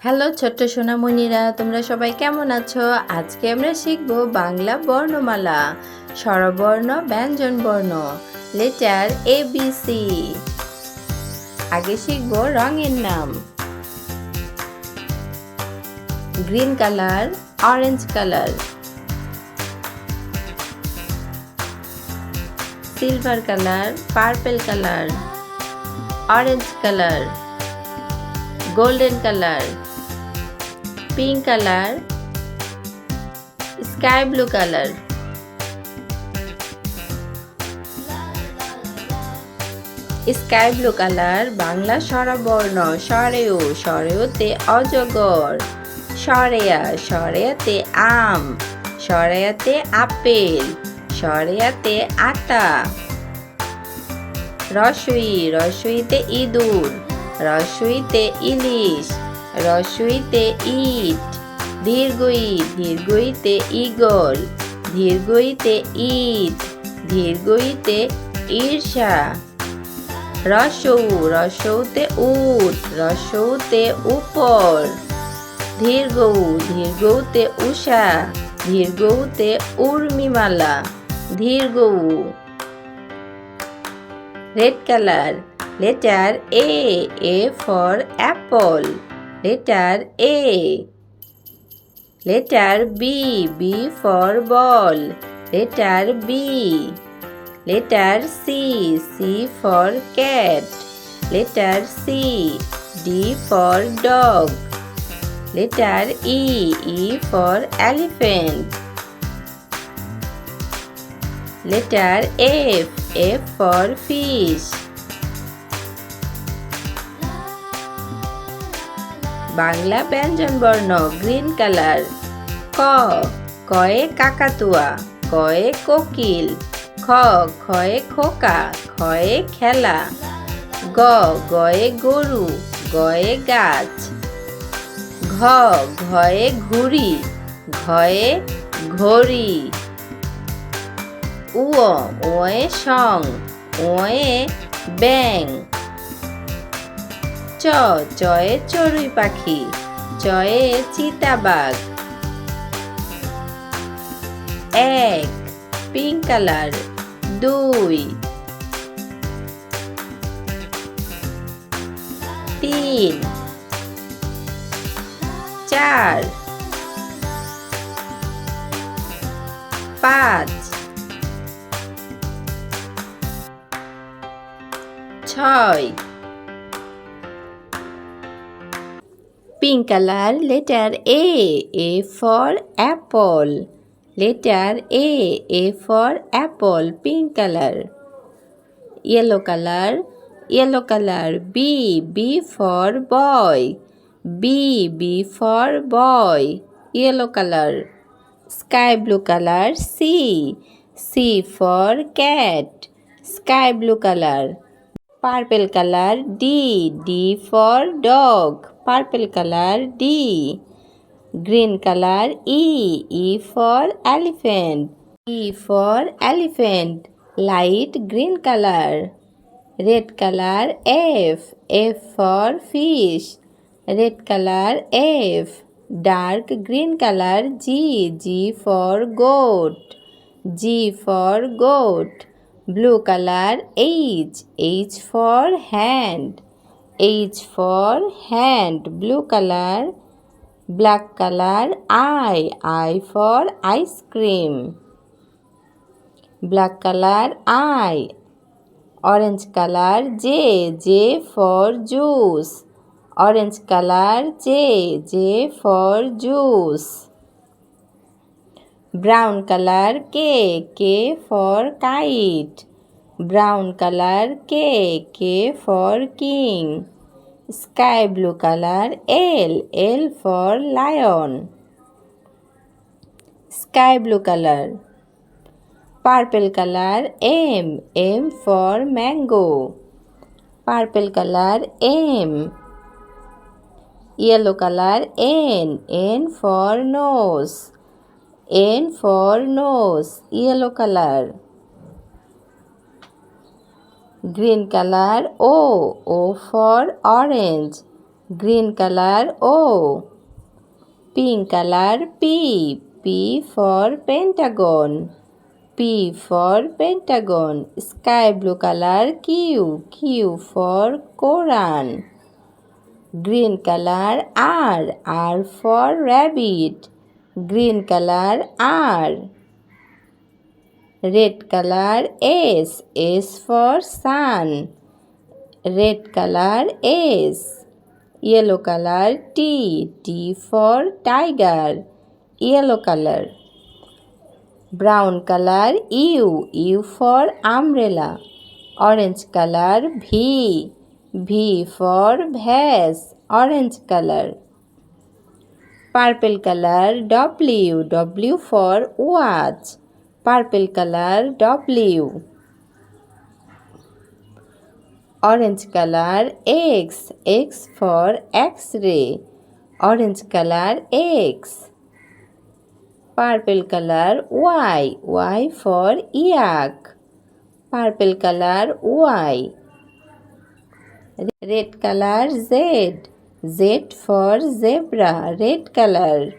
Hello ছোট্ট সোনামণিরা, তোমরা সবাই কেমন আছো? আজকে আমরা শিখব বাংলা বর্ণমালা, স্বরবর্ণ, ব্যঞ্জনবর্ণ, লেটার ABC। আগে শিখব রঙের নাম। Green colour, orange colour, silver colour, purple colour, orange colour, golden colour, pink colour, sky blue colour. Sky blue colour Bangla স্বরবর্ণ। সরেও, সরেওতে অজগর। সরেয়া, সরেয়াতে আম। সরেয়াতে আপেল। সরেয়াতে আটা। রসই, রসইতে ইঁদুর। রসইতে ইলিশ। রসইতে ইট। দীর্ঘই, দীর্ঘইতে ঈগল। দীর্ঘইতে ইট। দীর্ঘইতে ঈর্ষা। রসৌ, রসৌতে উট। রসৌতে উপর। দীর্ঘৌ, দীর্ঘৌতে উষা। দীর্ঘৌতে উর্মিমালা। দীর্ঘৌ। Red colour, letter A for apple, letter A. Letter B for ball, letter B. Letter C for cat, letter C. D for dog, letter E for elephant. Letter F for fish. Bangla ব্যঞ্জনবর্ণ। Green colour. ক, কয়ে কাকাতুয়া। কয়ে কোকিল। খ, খয়ে খোকা। খয়ে খেলা। গ, গয়ে গরু। গয়ে গাছ। ঘ, ঘয়ে ঘুড়ি। ঘয়ে ঘড়ি। উ, ওয়ে সং। ওয়ে ব্যাং। চ, চয়ে চড়ুই পাখি। চয়ে চিতাবাঘ। এক, পিঙ্ক কালার। দুই, তিন, চার, পাঁচ, ছয়। Pink color, letter A for apple, letter A for apple, pink color. Yellow color, B for boy, B for boy, yellow color. Sky blue color, C for cat, sky blue color. Purple color, D for dog, purple color D. Green color, E for elephant, E for elephant, light green color. Red color, F for fish, red color F. Dark green color, G for goat, G for goat. Blue color, H for hand, H for hand, blue color. Black color, I for ice cream, black color I. Orange color, J for juice, orange color J for juice. Brown color, K for kite, brown color K for king. Sky blue color, L for lion, sky blue color. Purple color, M for mango, purple color M. Yellow color, N for nose, N for nose, yellow color. Green color, O for orange, Green color O. Pink color P. P for pentagon. P for pentagon. Sky blue color Q. Q for Quran. Green color R. R for rabbit. Green color R. Red color S. S for sun. Red color S. Yellow color T. T for tiger. Yellow color. Brown color U. U for umbrella. Orange color V. V for vase. Orange color. Purple color W. W for watch. Purple color W. Orange color X. X for X-ray. Orange color X. Purple color Y. Y for yak. Purple color Y. Red color Z. Z for zebra. Red color.